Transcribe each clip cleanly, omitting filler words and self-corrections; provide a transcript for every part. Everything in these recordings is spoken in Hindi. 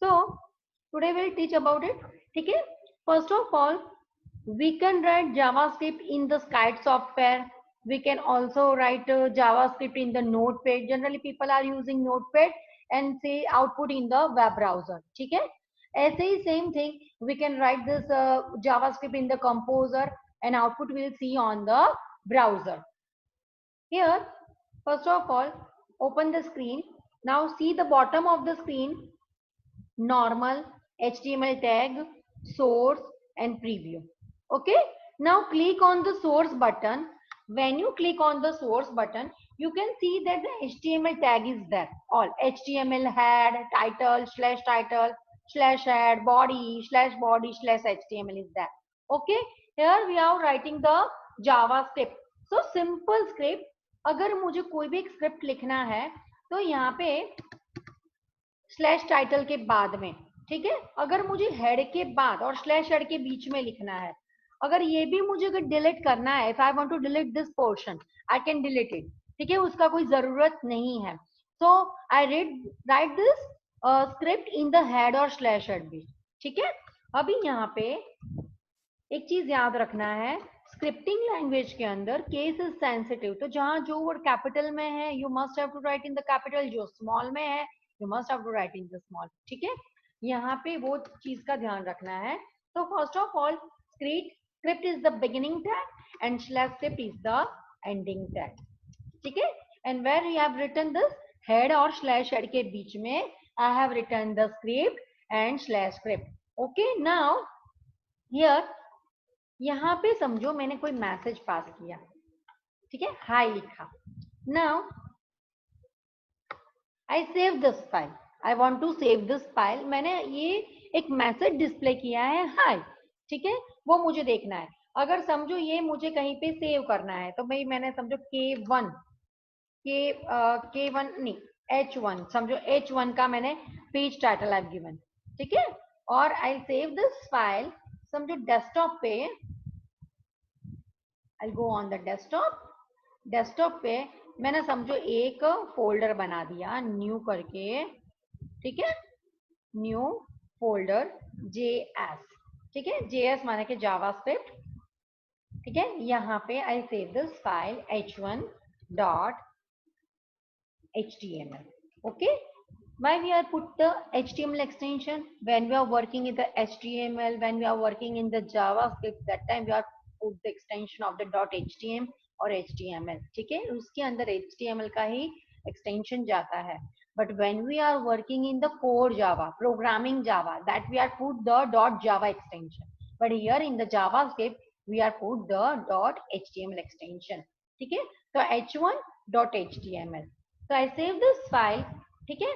So today we'll teach about it. ठीक है? First of all, we can write JavaScript in the Skype software. We can also write JavaScript in the Notepad. Generally, people are using Notepad and say output in the web browser. ठीक है? ऐसे ही same thing. We can write this JavaScript in the Composer, and output we'll see on the browser. Here, first of all, open the screen. Now see the bottom of the screen. Normal, HTML tag, source and preview. Okay, now click on the source button. When you click on the source button, you can see that the HTML tag is there. All HTML head, title, slash head, body slash HTML is there. Okay, here we are writing the JavaScript. So simple script. अगर मुझे कोई भी स्क्रिप्ट लिखना है तो यहाँ पे स्लैश टाइटल के बाद में, ठीक है, अगर मुझे हेड के बाद और स्लैश हेड के बीच में लिखना है, अगर ये भी मुझे अगर डिलीट करना है, if I want to delete this portion I can delete it, ठीक है, उसका कोई जरूरत नहीं है. So I write this script in the head और स्लैश हेड भी. ठीक है, अभी यहाँ पे एक चीज याद रखना है, स्क्रिप्टिंग लैंग्वेज के अंदर केस इज सेंसिटिव. तो जहां जो वर्ड कैपिटल में है you must have to write in the capital, जो स्मॉल में है you must have to write in the small. ठीक है, यहाँ पे वो चीज का ध्यान रखना है. तो first of all script is the beginning tag and slash script is the ending tag. ठीक है, and where you have written this head और स्लैश हेड के बीच में I have written the script and slash script. Okay, now here यहाँ पे समझो मैंने कोई मैसेज पास किया, ठीक है, हाय लिखा. Now I save this file, I want to save this file. मैंने ये एक मैसेज डिस्प्ले किया है हाय, ठीक है, वो मुझे देखना है. अगर समझो ये मुझे कहीं पे सेव करना है तो भाई मैंने समझो K1 नहीं H1, समझो H1 का मैंने पेज टाइटल आई गिवन. ठीक है, और आई सेव दिस फाइल समझो डेस्कटॉप पे. I'll go on the desktop पे मैंने समझो एक फोल्डर बना दिया न्यू करके. ठीक है, न्यू फोल्डर JS. ठीक है, JS माने के जावास्क्रिप्ट. ठीक है, यहाँ पे आई save this file h1.html. okay, why we are put the HTML extension? When we are working in the HTML, when we are working in the JavaScript, that time we are put the extension of the .html और HTML. ठीक है, उसके अंदर HTML का ही extension जाता है. But when we are working in the core Java, programming Java, that we are put the .java extension. But here in the JavaScript, we are put the .html extension. ठीक है, तो h1.html. So I save this file. ठीक है,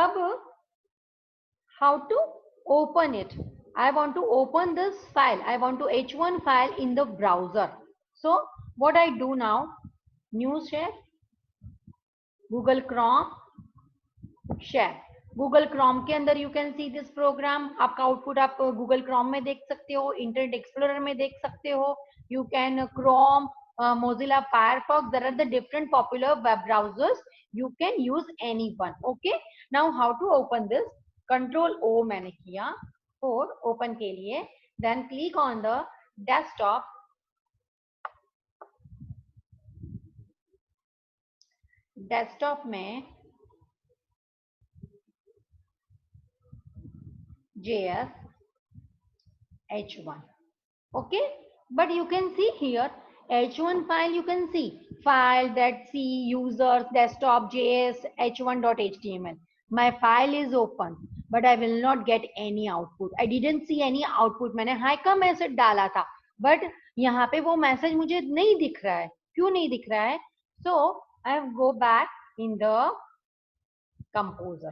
अब how to open it? I want to open this file. I want to h1 file in the browser. So what I do now? New share, Google Chrome, share. Google Chrome के अंदर you can see this program. आपका output आप Google Chrome में देख सकते हो, Internet Explorer में देख सकते हो. You can Chrome, Mozilla Firefox. There are the different popular web browsers. You can use any one. Okay. Now how to open this? Control O मैंने किया for open के लिए. Then click on the desktop. Desktop में JS H1. Okay, but you can see here H1 file. You can see file that C users desktop JS H1.html. My file is open, but I will not get any output. I didn't see any output. मैंने हाई का मैसेज डाला था, but यहाँ पे वो मैसेज मुझे नहीं दिख रहा है. क्यों नहीं दिख रहा है? So I go back in the composer.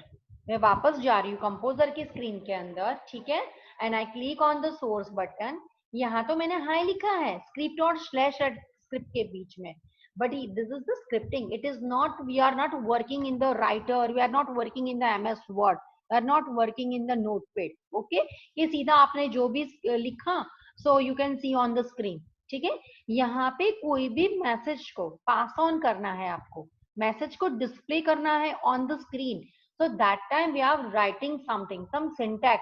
मैं वापस जा रही हूँ कंपोजर की स्क्रीन के अंदर. ठीक है, and I click on the source button. यहाँ तो मैंने हाई लिखा है स्क्रिप्ट और स्लैश स्क्रिप्ट के बीच में, but this is the scripting. It is not, we are not working in the writer, we are not working in the MS Word, we are not working in the notepad. Okay, ये सीधा आपने जो भी लिखा so you can see on the screen. ठीक है, यहाँ पे कोई भी मैसेज को पास ऑन करना है, आपको मैसेज को डिस्प्ले करना है on the screen. So that time we are writing something, some syntax,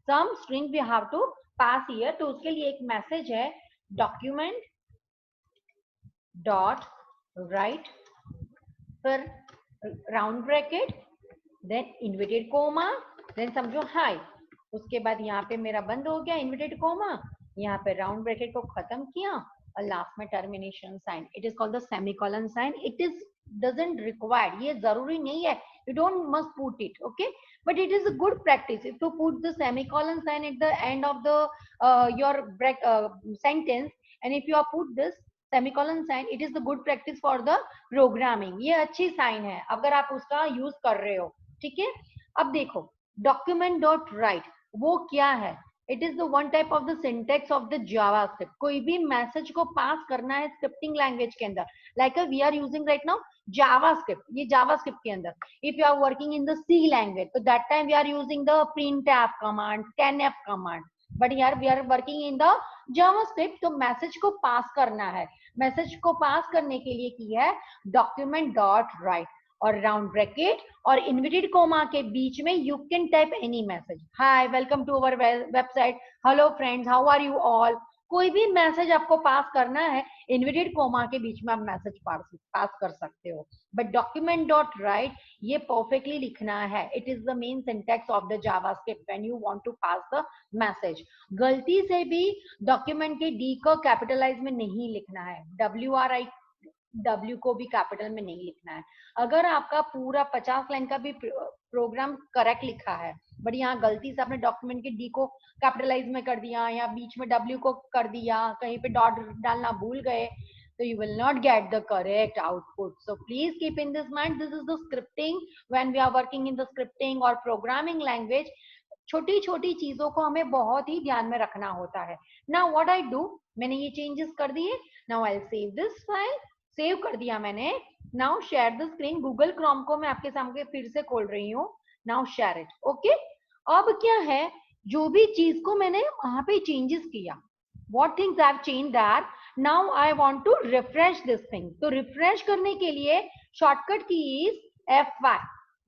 some string we have to pass here. तो उसके लिए एक मैसेज है document dot write, फिर round bracket, then inverted comma, then समझो हाई. उसके बाद यहाँ पे मेरा बंद हो गया इन्वर्टेड कोमा, यहाँ पे राउंड ब्रैकेट को खत्म किया और लास्ट में termination sign. It is called the semicolon sign. It is doesn't required, ये जरूरी नहीं है, you don't must put it, okay, but it is a good practice to put the semicolon sign at the end of the your sentence. And if you are put this semicolon sign, it is the good practice for the programming. ये अच्छी साइन है अगर आप उसका यूज कर रहे हो. ठीक है, अब देखो डॉक्यूमेंट डॉट राइट वो क्या है. It is the one type of the syntax of the JavaScript. कोई भी मैसेज को पास करना है स्क्रिप्टिंग लैंग्वेज के अंदर, like we are using right now JavaScript. ये जावास्क्रिप्ट के अंदर if you are working in the C language तो that time we are using the printf command, scanf command. But यार we are working in the JavaScript, तो मैसेज को पास करना है. मैसेज को पास करने के लिए किया है डॉक्यूमेंट डॉट राइट और राउंड ब्रैकेट और इन्वर्टेड कोमा के बीच में you can type any message. Hi, welcome to our website, hello friends, how are you all. कोई भी मैसेज आपको पास करना है इन्वर्टेड कोमा के बीच में आप मैसेज पास कर सकते हो. बट डॉक्यूमेंट डॉट राइट ये परफेक्टली लिखना है. It is the main syntax of the JavaScript when you want to pass the message. गलती से भी डॉक्यूमेंट के डी को कैपिटलाइज में नहीं लिखना है, डब्ल्यू को भी कैपिटल में नहीं लिखना है. अगर आपका पूरा 50 लाइन का भी प्रोग्राम करेक्ट लिखा है बट यहाँ गलती से आपने डॉक्यूमेंट के डी को कैपिटलाइज में कर दिया या बीच में डब्ल्यू को कर दिया, कहीं पे डॉट डालना भूल गए, so you will not get the correct output. So please keep in this mind, this is the scripting. When we are working in the scripting or programming language, छोटी छोटी चीजों को हमें बहुत ही ध्यान में रखना होता है. Now what I do, मैंने ये changes कर दिए. Now I'll save this file. Save कर दिया मैंने. Now share the screen. Google Chrome को मैं आपके सामने फिर से खोल रही हूँ. Now share it. Okay? अब क्या है, जो भी चीज को मैंने वहां पे changes किया, what things I have changed that now I want to refresh this thing. तो refresh करने के लिए shortcut key is F5.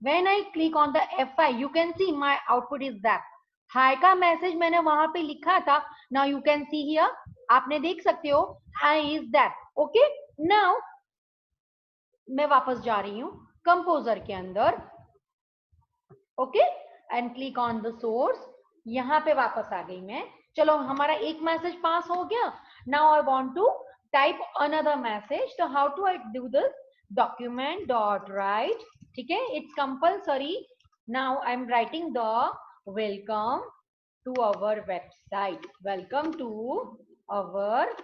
When I click on the F5, you can see my output is that. Hi का मैसेज मैंने वहां पे लिखा था. Now you can see here. आपने देख सकते हो hi is that. Okay? Now मैं वापस जा रही हूँ कंपोजर के अंदर. Okay, and click on the source. यहाँ पे वापस आ गई मैं. चलो हमारा एक मैसेज पास हो गया. Now I want to type another message. तो how to I do this, document dot write. ठीक है, it's compulsory. Now I am writing the welcome to our website, welcome to our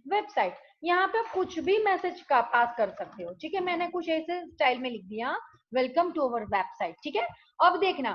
website. यहाँ पे आप कुछ भी मैसेज का पास कर सकते हो. ठीक है, मैंने कुछ ऐसे स्टाइल में लिख दिया वेलकम टू अवर वेबसाइट. ठीक है, अब देखना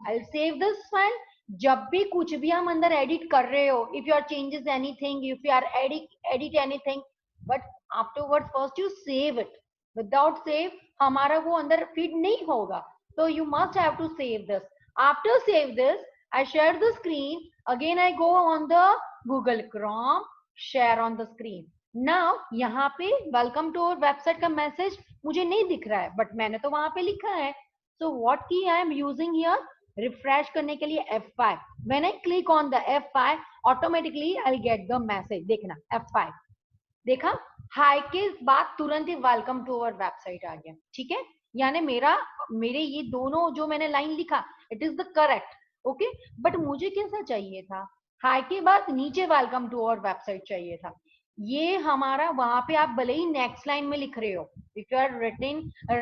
I will save this file. जब भी कुछ भी हम अंदर एडिट कर रहे हो, if you are changes anything, if you are edit anything, but afterward first you save it. Without save हमारा वो अंदर फीड नहीं होगा. तो you must have to save this. After save this I share the screen. Again I go on the Google Chrome, share on the screen. Now यहाँ पे वेलकम टू अवर वेबसाइट का मैसेज मुझे नहीं दिख रहा है बट मैंने तो वहां पे लिखा है. सो व्हाट की I am using here, refresh करने के लिए F5. When I click on the F5 automatically I get the message. देखना F5, देखा हाई के बाद तुरंत ही वेलकम टू अवर वेबसाइट आ गया. ठीक है, यानी मेरे ये दोनों जो मैंने लाइन लिखा it is the correct. Okay, but मुझे कैसा चाहिए था, हाई के बाद नीचे वेलकम टू अवर वेबसाइट चाहिए था. ये हमारा वहां पे आप भले ही नेक्स्ट लाइन में लिख रहे हो, if you are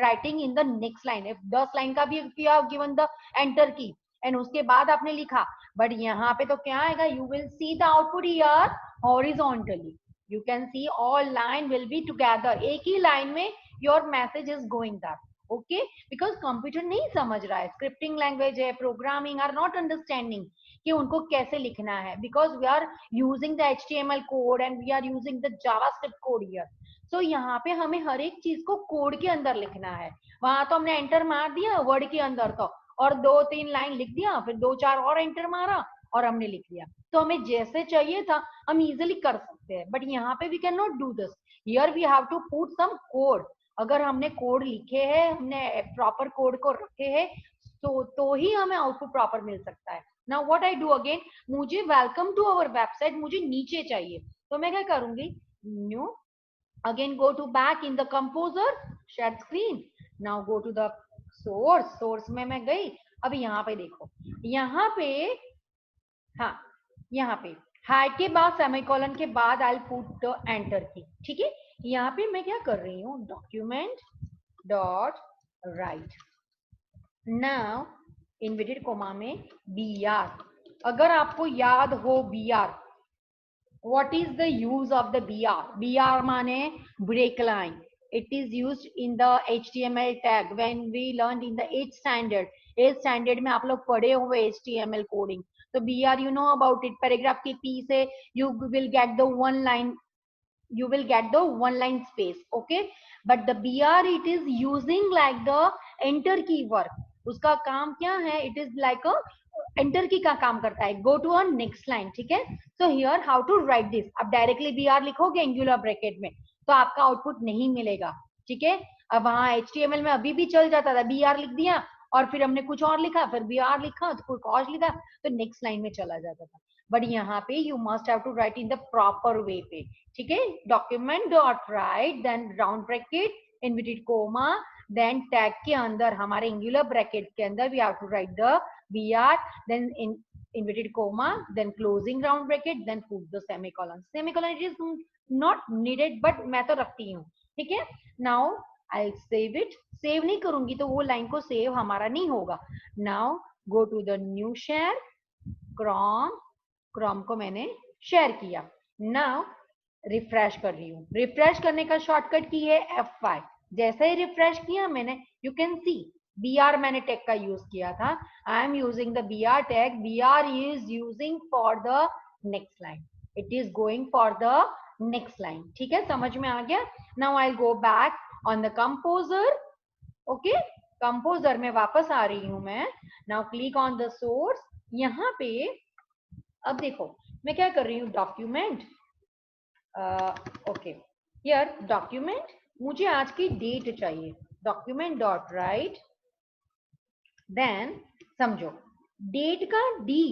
writing in the next line, if 10 line का भी you have given the enter key and उसके बाद आपने लिखा, बट यहाँ पे तो क्या आएगा, you will see the output here horizontally. You can see all line will be together. एक ही लाइन में your message is going that. Okay, because computer नहीं समझ रहा है, स्क्रिप्टिंग लैंग्वेज है, प्रोग्रामिंग आर नॉट अंडरस्टैंडिंग कि उनको कैसे लिखना है, because we are using the HTML code and we are using the JavaScript code here. So यहाँ पे हमें हर एक चीज को कोड के अंदर लिखना है. वहां तो हमने एंटर मार दिया वर्ड के अंदर तो, और 2-3 लाइन लिख दिया, फिर 2-4 और एंटर मारा और हमने लिख लिया. तो हमें जैसे चाहिए था हम इजिली कर सकते हैं, बट यहाँ पे we can not do this. Here we have to put some code. अगर हमने कोड लिखे हैं, हमने प्रॉपर कोड को रखे हैं, तो ही हमें आउटपुट प्रॉपर मिल सकता है। Now what I do again, मुझे वेलकम टू अवर वेबसाइट मुझे नीचे चाहिए, तो मैं क्या करूंगी, new, again go to back in the composer, share screen, now go to the source में मैं गई। अब यहाँ पे देखो, यहाँ पे, हाँ, यहाँ पे हार्ट के बाद सेमीकोलन के बाद आई पुट द एंटर की, ठीक है। यहाँ पे मैं क्या कर रही हूँ, document dot write, now inverted comma में बी आर। अगर आपको याद हो B R, what is the use of the br, br माने break line, it is used in the html tag when we learned in the 8th standard, 8th standard में आप लोग पढ़े हुए html coding, तो br you know about it, paragraph के p से you will get the one line, you will get the one line space, okay, but the br it is using like the enter key work, उसका काम क्या है, it is like a enter key का काम करता है, go to a next line, ठीक है। So here how to write this, अब डायरेक्टली बी आर लिखोगे एंगुलर ब्रैकेट में तो आपका आउटपुट नहीं मिलेगा, ठीक है। अब वहां HTML में अभी भी चल जाता था, बी आर लिख दिया और फिर हमने कुछ और लिखा, फिर बी आर लिखा तो कुछ और लिखा, तो नेक्स्ट लाइन में चला जाता था। बट यहाँ पे you must have to write in the proper way पे, ठीक है। Document dot write, then round bracket, inverted comma, then tag के अंदर हमारे एंगुलर ब्रैकेट के अंदर we have to write the br, then in inverted comma, then closing round bracket, then put the semicolon, semicolon it is not needed but मैं तो रखती हूँ, ठीक है। now I'll save it, save नहीं करूंगी तो वो लाइन को सेव हमारा नहीं होगा। now go to the new share, chrome को मैंने शेयर किया, now रिफ्रेश कर रही हूँ, रिफ्रेश करने का शॉर्टकट की है F5, जैसे ही रिफ्रेश किया मैंने, यू कैन सी br मैंने टैग का यूज किया था, I am using the br tag, br is using for the next line, it is going for the next line, ठीक है, समझ में आ गया। Now I go back on the composer, okay, composer में वापस आ रही हूं मैं, now click on the source, यहाँ पे अब देखो मैं क्या कर रही हूँ, डॉक्यूमेंट, ओके, हियर डॉक्यूमेंट, मुझे आज की डेट चाहिए, डॉक्यूमेंट डॉट राइट, देन समझो डेट का डी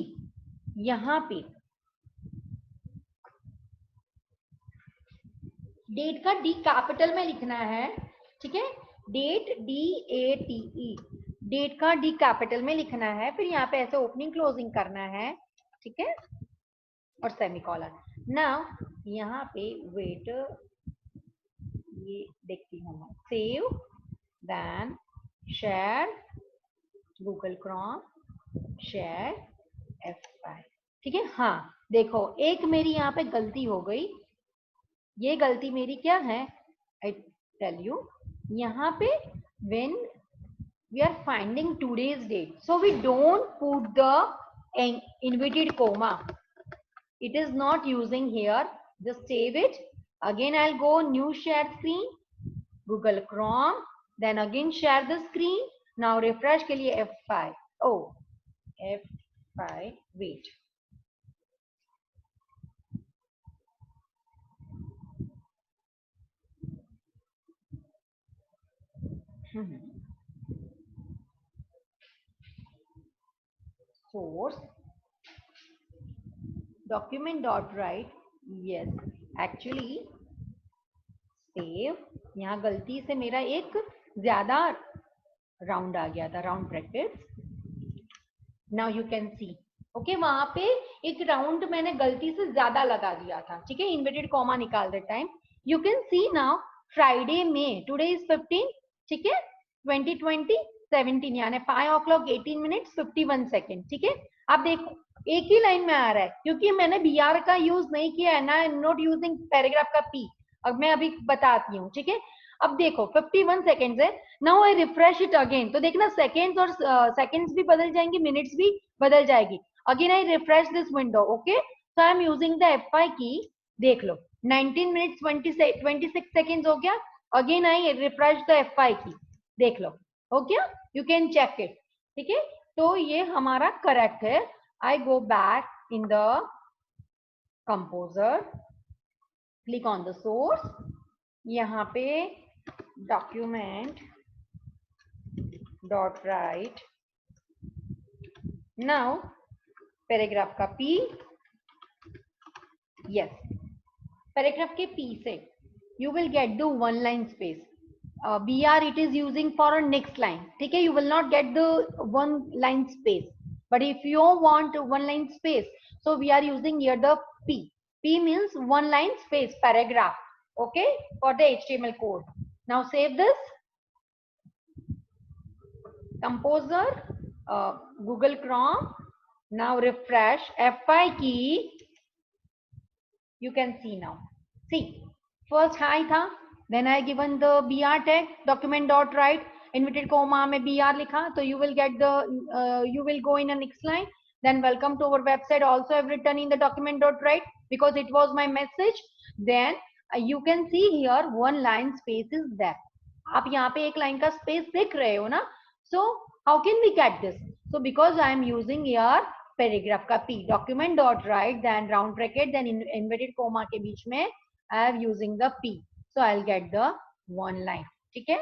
यहां पे, डेट का डी कैपिटल में लिखना है, ठीक है, डेट DATE, डेट का डी कैपिटल में लिखना है, फिर यहाँ पे ऐसे ओपनिंग क्लोजिंग करना है, ठीक है, और सेमीकोलन। नाउ यहाँ पे वेट, ये देखती हूँ मैं, save, then share, Google Chrome, share F5, ठीक है। हाँ देखो एक मेरी यहाँ पे गलती हो गई, ये गलती मेरी क्या है, आई टेल यू, यहाँ पे when we are finding today's date, so we don't put the inverted comma, it is not using here, just save it, again I'll go new share screen, Google Chrome, then again share the screen, now refresh के लिए F5, oh F5, wait, source, document dot write, yes, actually save, यहाँ गलती से मेरा एक ज्यादा राउंड आ गया था, round brackets, now you can C, okay, वहां पे एक राउंड मैंने गलती से ज्यादा लगा दिया था, ठीक है, इन्वर्टेड कॉमा निकाल दे time, you can see now Friday में, टुडे इज 15, ठीक है, 2020 17 यानी 5:18 51 सेकेंड, ठीक है। अब देखो एक ही लाइन में आ रहा है क्योंकि मैंने br का यूज नहीं किया है ना, नॉट यूजिंग पैराग्राफ का p, अब मैं अभी बताती हूँ, ठीक है। अब देखो 51 सेकेंड्स है, now I refresh it again, तो देखना सेकेंड्स और सेकेंड्स भी बदल जाएंगे, मिनट्स भी बदल जाएगी, again I refresh this window, okay, so I am using the F5 की, देख लो 19 मिनट्स 26 सेकेंड्स हो गया, again I refresh the F5 की, देख लो हो गया, यू कैन चेक इट, ठीक है, तो ये हमारा करेक्ट है। I go back in the composer, click on the source, यहाँ पे document dot write, now paragraph का P, यस, पैराग्राफ के P से you will get the one line space. BR it is using for a next line. ठीक है, you will not get the one line space. But if you want one line space, so we are using here the P. P means one line space paragraph. Okay, for the HTML code. Now save this. Composer, Google Chrome. Now refresh. F5 key. You can see now. See, first hi था, then I given the br tag, document dot write, inverted comma में br लिखा, तो you will get the you will go in a next line, then welcome to our website, also I've written in the document dot write because it was my message. Then you can see here one line space is there. आप यहाँ पे एक लाइन का स्पेस देख रहे हो ना, so how can we get this? So because I am using here paragraph का P, document dot write, then round bracket, then inverted comma के बीच में I am using the P, so I'll get the one line. ठीक है,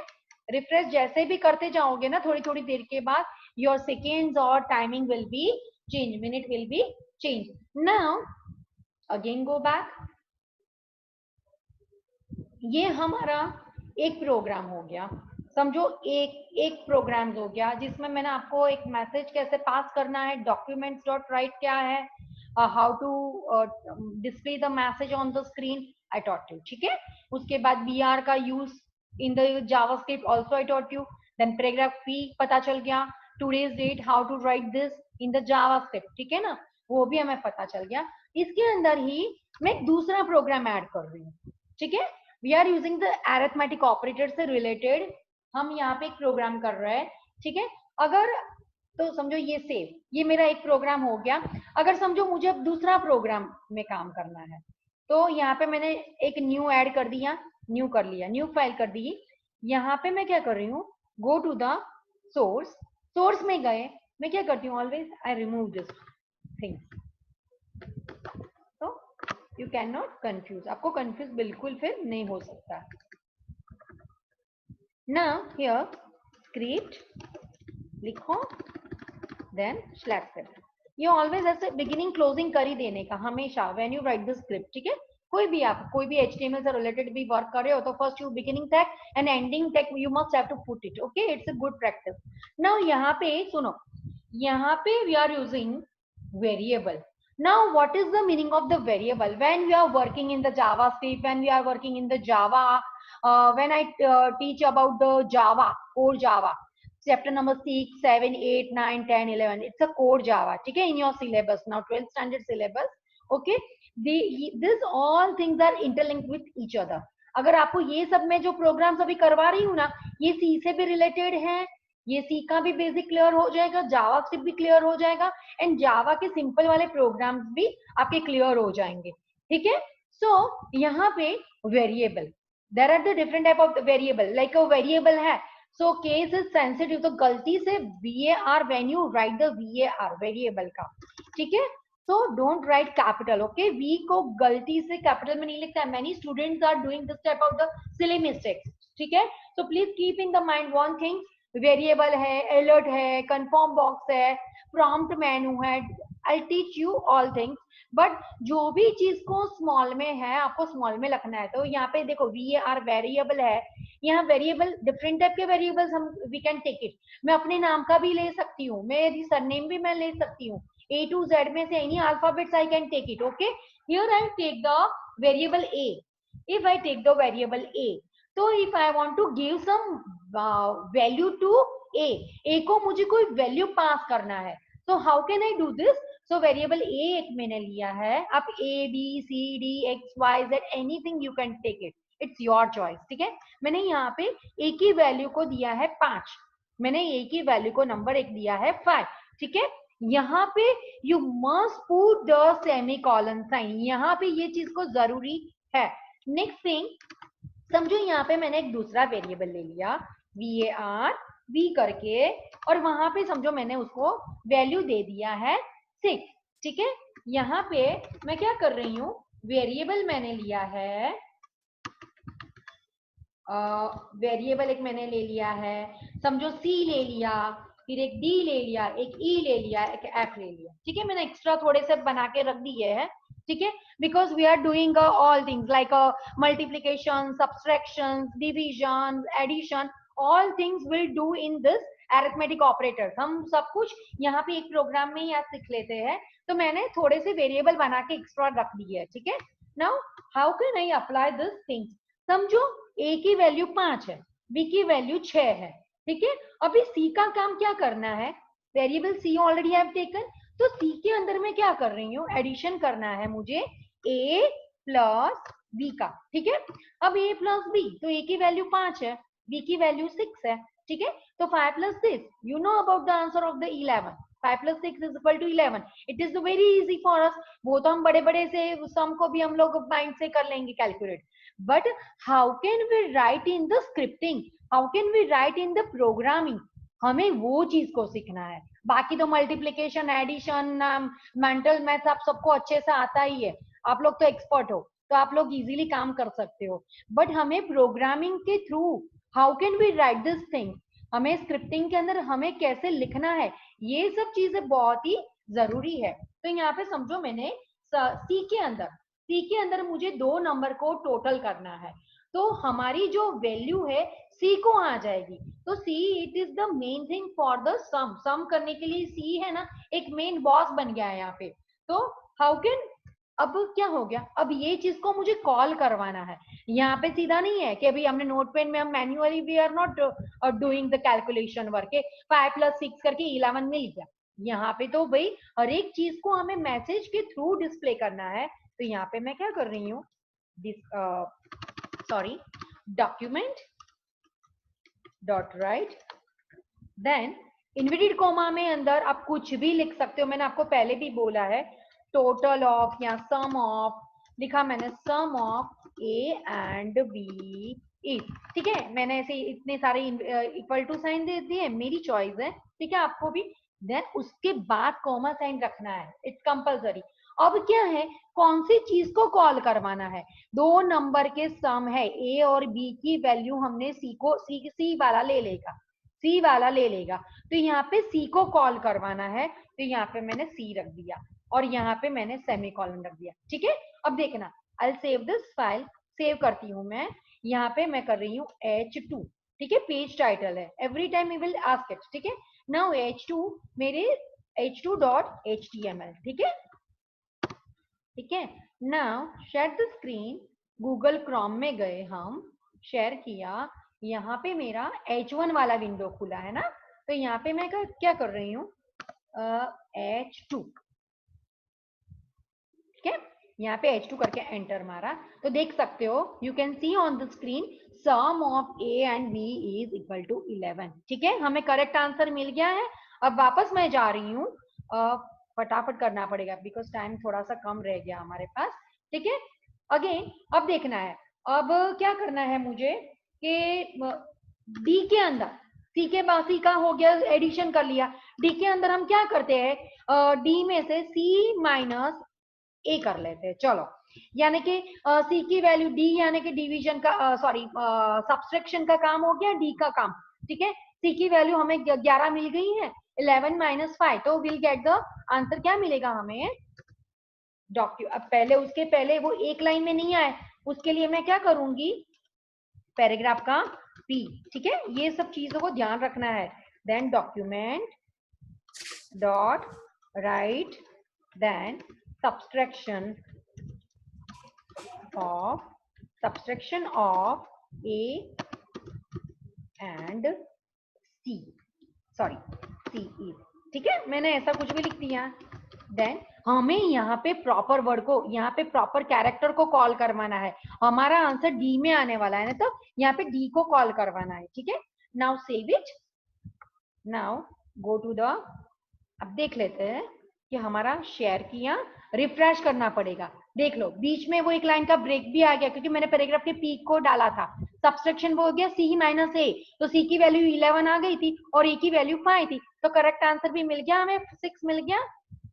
रिफ्रेश जैसे भी करते जाओगे ना थोड़ी थोड़ी देर के बाद your seconds और timing will be change, minute will be change. Now again go back. ये हमारा एक प्रोग्राम हो गया, समझो एक प्रोग्राम हो गया जिसमें मैंने आपको एक मैसेज कैसे पास करना है, डॉक्यूमेंट्स डॉट राइट क्या है, how to display the message on the screen I taught you. ठीक है, उसके बाद br का use in the JavaScript also I taught you. Then paragraph P पता चल गया, today's date, how to write this in the JavaScript. ठीक है ना, वो भी हमें पता चल गया. इसके अंदर ही मैं एक दूसरा प्रोग्राम ऐड कर रही हूँ. ठीक है, we are using the arithmetic operator से रिलेटेड हम यहाँ पे एक प्रोग्राम कर रहे हैं. ठीक है, अगर तो समझो ये सेव, ये मेरा एक प्रोग्राम हो गया. अगर समझो मुझे अब दूसरा प्रोग्राम में काम करना है, तो यहाँ पे मैंने एक न्यू ऐड कर दिया, न्यू कर लिया, न्यू फाइल कर दी. यहाँ पे मैं क्या कर रही हूँ, go to the source, source में गए, मैं क्या करती हूँ, always I remove this thing. तो यू कैन नॉट कंफ्यूज, आपको कंफ्यूज बिल्कुल फिर नहीं हो सकता. Now here script लिखो, then slash कर. ये ऑलवेज ऐसे बिगिनिंग क्लोजिंग कर ही देने का हमेशा when you write the script. ठीक है, कोई भी आप कोई भी HTML से रिलेटेड भी वर्क कर रहे हो तो first you beginning tag and ending tag you must have to put it. Okay, it's a good practice. Now यहाँ पे सुनो, यहाँ पे we are using variable. Now what is the meaning of the variable when we are working in the JavaScript, when we are working in the Java, when I teach about the Java, core Java, chapter number 6, 7, 8, 9, 10, 11, it's a core Java. ठीक है, in your syllabus now 12th standard syllabus. Okay, this all things are interlinked with each other. अगर आपको ये सब में जो प्रोग्राम्स अभी करवा रही हूँ ना, ये C से भी रिलेटेड है, ये C का भी बेसिक क्लियर हो जाएगा, जावा स्क्रिप्ट भी क्लियर हो जाएगा, एंड जावा के सिंपल वाले प्रोग्राम्स भी आपके क्लियर हो जाएंगे. ठीक है, सो यहाँ पे variable, there are the different type of variable. Like a variable है, सो केस इज सेंसिटिव, तो गलती से VAR when you write the VAR variable का. ठीक है, so don't write capital. Okay, V को गलती से कैपिटल में नहीं लिखता है. Many students are doing this type of the silly mistakes. ठीक है, so please keep in the mind one thing, variable है, अलर्ट है, कंफर्म बॉक्स है, प्रॉम्प्ट मेनू है, I teach you all things. But जो भी चीज को स्मॉल में है आपको स्मॉल में लिखना है. तो यहाँ पे देखो VAR वेरिएबल है, यहाँ वेरिएबल डिफरेंट टाइप के वेरिएबल्स हम वी कैन टेक इट. मैं अपने नाम का भी ले सकती हूँ, मेरी सरनेम भी मैं ले सकती हूँ, A to Z में से any alphabets I can take it. Okay, here I take the variable A. If I take the variable A, तो if I want to give some value to A को मुझे कोई वैल्यू पास करना है, so how can I do this? So variable A एक मैंने लिया है, आप A B C D X Y Z anything you can take it, it's your choice. ठीक है, मैंने यहाँ पे A की वैल्यू को दिया है 5, मैंने A की वैल्यू को नंबर एक दिया है 5. ठीक है, यहाँ पे you must put the semicolon sign, यहाँ पे ये चीज को जरूरी है. नेक्स्ट थिंग, समझो यहाँ पे मैंने एक दूसरा वेरिएबल ले लिया VAR V करके, और वहां पे समझो मैंने उसको वैल्यू दे दिया है 6. ठीक है, यहाँ पे मैं क्या कर रही हूँ, वेरिएबल मैंने लिया है, वेरिएबल एक मैंने ले लिया है, समझो C ले लिया, फिर एक डी ले लिया, एक ई ले लिया, एक एफ ले लिया। ठीक है, मैंने एक्स्ट्रा थोड़े से बना के रख दिए है। ठीक है, because we are doing all things like multiplication, subtraction, division, addition, all things will do in this arithmetic operators. हम सब कुछ यहाँ पे एक प्रोग्राम में ही सीख लेते हैं, तो मैंने थोड़े से वेरिएबल बना के एक्स्ट्रा रख दिए है। ठीक है, now how can I apply this things. समझो a की वैल्यू 5 है, b की वैल्यू 6 है। ठीक है, अभी c का काम क्या करना है, variable c already have taken, तो c के अंदर में क्या कर रही हूँ, एडिशन करना है मुझे a प्लस b का। ठीक है, अब a प्लस b, तो a की वैल्यू 5 है, b की वैल्यू 6 है। ठीक है, तो 5 plus 6, you know about the answer of the 11, 5 plus 6 is equal to 11। It is very easy for us, वो तो हम बड़े बड़े से सम को भी हम लोग माइंड से कर लेंगे calculate, but how can we write in the scripting, how can we write in the programming, हमें वो चीज को सीखना है। बाकी तो मल्टीप्लीकेशन, एडिशन, मेंटल मैथ आप सबको अच्छे से आता ही है, आप लोग तो एक्सपर्ट हो, तो आप लोग इजीली काम कर सकते हो, बट हमें प्रोग्रामिंग के through how can we write this thing, हमें स्क्रिप्टिंग के अंदर हमें कैसे लिखना है, ये सब चीजें बहुत ही जरूरी है। तो यहाँ पे समझो मैंने सी के अंदर मुझे 2 नंबर को टोटल करना है, तो हमारी जो वैल्यू है सी को आ जाएगी, तो see it is the main thing for the sum करने के लिए सी है ना, एक मेन बॉस बन गया है यहाँ पे। तो हाउ कैन, अब क्या हो गया, अब ये चीज को मुझे कॉल करवाना है, यहाँ पे सीधा नहीं है कि अभी हमने नोट पेन में हम manually we are not doing the calculation work, 5 plus 6 करके 11 मिल गया, यहाँ पे तो भाई हर एक चीज को हमें मैसेज के थ्रू डिस्प्ले करना है। तो यहाँ पे मैं क्या कर रही हूँ, sorry, document dot write, then inverted comma में अंदर आप कुछ भी लिख सकते हो, मैंने आपको पहले भी बोला है, टोटल ऑफ या सम ऑफ लिखा मैंने, sum of A and B is. ठीक है, मैंने ऐसे इतने सारे इक्वल टू साइन दे दिए, मेरी चॉइस है। ठीक है, आपको भी, देन उसके बाद कॉमा साइन रखना है, इट्स कंपलसरी। अब क्या है, कौन सी चीज को कॉल करवाना है, 2 नंबर के सम है, ए और बी की वैल्यू हमने सी को सी वाला ले लेगा, सी वाला ले लेगा, तो यहाँ पे सी को कॉल करवाना है, तो यहाँ पे मैंने सी रख दिया और यहाँ पे मैंने सेमीकोलन रख दिया। ठीक है, अब देखना, आई सेव दिस फाइल, सेव करती हूँ मैं, यहाँ पे मैं कर रही हूँ H2। ठीक है, पेज टाइटल है, every time we will ask it. ठीक है, नाउ H2 मेरे H2.html। ठीक है, ठीक है, now share the screen, Google Chrome में गए हम, शेयर किया, यहाँ पे मेरा H1 वाला विंडो खुला है ना, तो यहाँ पे मैं क्या कर रही हूँ, H2। ठीक है, यहाँ पे H2 करके एंटर मारा, तो देख सकते हो, you can see on the screen sum of A and B is equal to 11। ठीक है, हमें करेक्ट आंसर मिल गया है। अब वापस मैं जा रही हूँ, फटाफट करना पड़ेगा बिकॉज टाइम थोड़ा सा कम रह गया हमारे पास। ठीक है, अगेन अब देखना है, अब क्या करना है मुझे कि डी के अंदर, सी के बाद सी का हो गया, एडिशन कर लिया, डी के अंदर हम क्या करते हैं, डी में से सी माइनस ए कर लेते हैं, चलो, यानी कि सी की वैल्यू डी, यानी कि डिवीजन का, सॉरी सब्सट्रैक्शन का काम हो गया, डी का काम। ठीक है, सी की वैल्यू हमें 11 मिल गई है, 11 माइनस 5, तो विल गेट द आंसर, क्या मिलेगा हमें, अब पहले, उसके पहले वो एक लाइन में नहीं आए, उसके लिए मैं क्या करूंगी, पैराग्राफ का पी। ठीक है, ये सब चीजों को ध्यान रखना है, then document dot write, then subtraction of A and C, sorry C is। ठीक है, मैंने ऐसा कुछ भी लिख दिया, देन हमें यहाँ पे प्रॉपर वर्ड को, यहाँ पे प्रॉपर कैरेक्टर को कॉल करवाना है, हमारा आंसर डी में आने वाला है ना, तो यहाँ पे डी को कॉल करवाना है। ठीक है, now save it, now go to the, अब देख लेते हैं कि हमारा शेयर किया, रिफ्रेश करना पड़ेगा, देख लो बीच में वो एक लाइन का ब्रेक भी आ गया, क्योंकि मैंने पैराग्राफ के पीक को डाला था, सब्सट्रैक्शन वो हो गया सी माइनस ए, तो सी की वैल्यू 11 आ गई थी और ए की वैल्यू 5 थी, तो करेक्ट आंसर भी मिल गया हमें, 6 मिल गया।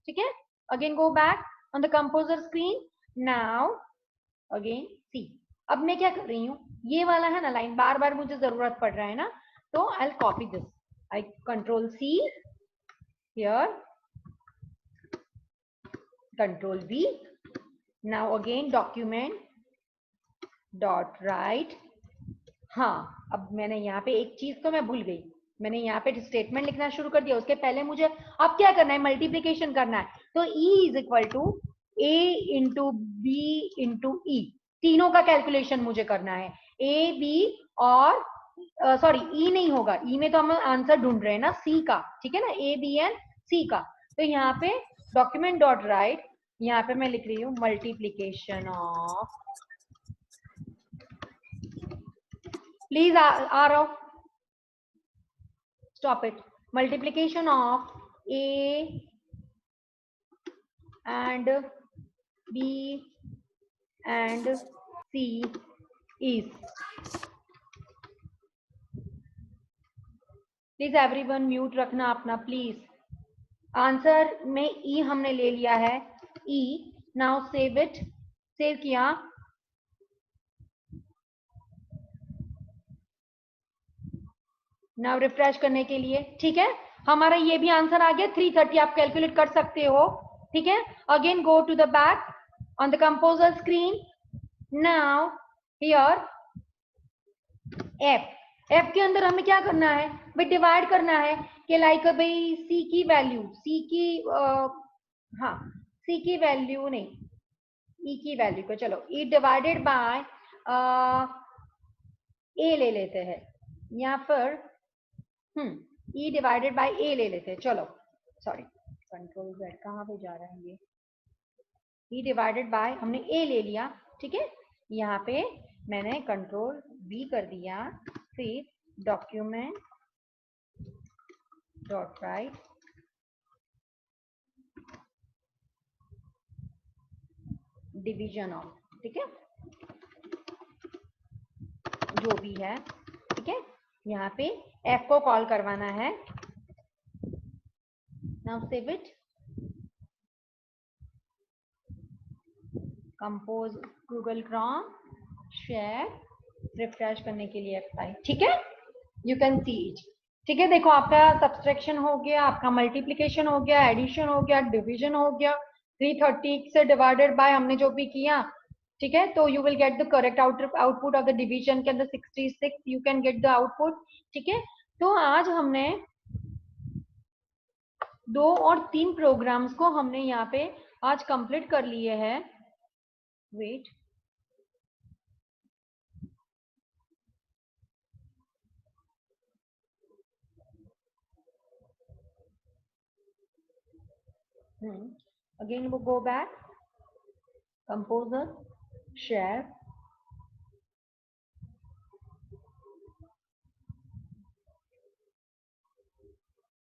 ठीक है, again go back on the composer screen, now again see. अब मैं क्या कर रही हूँ, ये वाला है ना लाइन, बार बार मुझे जरूरत पड़ रहा है ना, तो I will copy this, I control C here, control V. Now again document dot write. हाँ, अब मैंने यहाँ पे एक चीज तो मैं भूल गई, मैंने यहाँ पे स्टेटमेंट लिखना शुरू कर दिया, उसके पहले मुझे अब क्या करना है, मल्टीप्लीकेशन करना है। तो E is equal to A into B into E, तीनों का कैलकुलेशन मुझे करना है। ए बी और सॉरी ई नहीं होगा, ई में तो हम आंसर ढूंढ रहे हैं ना, सी का, ठीक है ना, ए बी एंड सी का। तो यहाँ पे डॉक्यूमेंट डॉट राइट, यहाँ पे मैं लिख रही हूँ multiplication of, please Aarav stop it, multiplication of A and B and C is, please everyone mute रखना अपना प्लीज। आंसर में ई हमने ले लिया है, ई। नाउ सेव इट, सेव किया, नाउ रिफ्रेश करने के लिए, ठीक है। हमारा ये भी आंसर आ गया 330, आप कैलकुलेट कर सकते हो, ठीक है। Again go to the back on the composer screen. Now here F, F के अंदर हमें क्या करना है भाई, डिवाइड करना है कि लाइक भाई सी की वैल्यू, सी की हाँ सी की वैल्यू नहीं, ई की वैल्यू को, चलो ई डिवाइडेड बाय ए ले लेते हैं, या फिर ई डिवाइडेड बाय ए ले लेते हैं, चलो सॉरी कंट्रोल जेड कहाँ पे जा रहा है ये, ई डिवाइडेड बाय हमने ए ले लिया, ठीक है। यहाँ पे मैंने कंट्रोल बी कर दिया, फिर document dot right division of, ठीक है, जो भी है, ठीक है। यहाँ पे एफ को कॉल करवाना है। Now save it, compose Google Chrome, share, refresh करने के लिए F5, ठीक है। यू कैन सी इट, ठीक है। देखो आपका सब्सट्रैक्शन हो गया, आपका मल्टीप्लिकेशन हो गया, एडिशन हो गया, डिवीजन हो गया, 330 से डिवाइडेड बाय हमने जो भी किया, ठीक है। तो you will get the correct output of the division के अंदर 66 you can get the output, ठीक है। तो आज हमने 2 और 3 प्रोग्राम्स को हमने यहाँ पे आज कंप्लीट कर लिए हैं। Wait, again we'll go back, composer, share,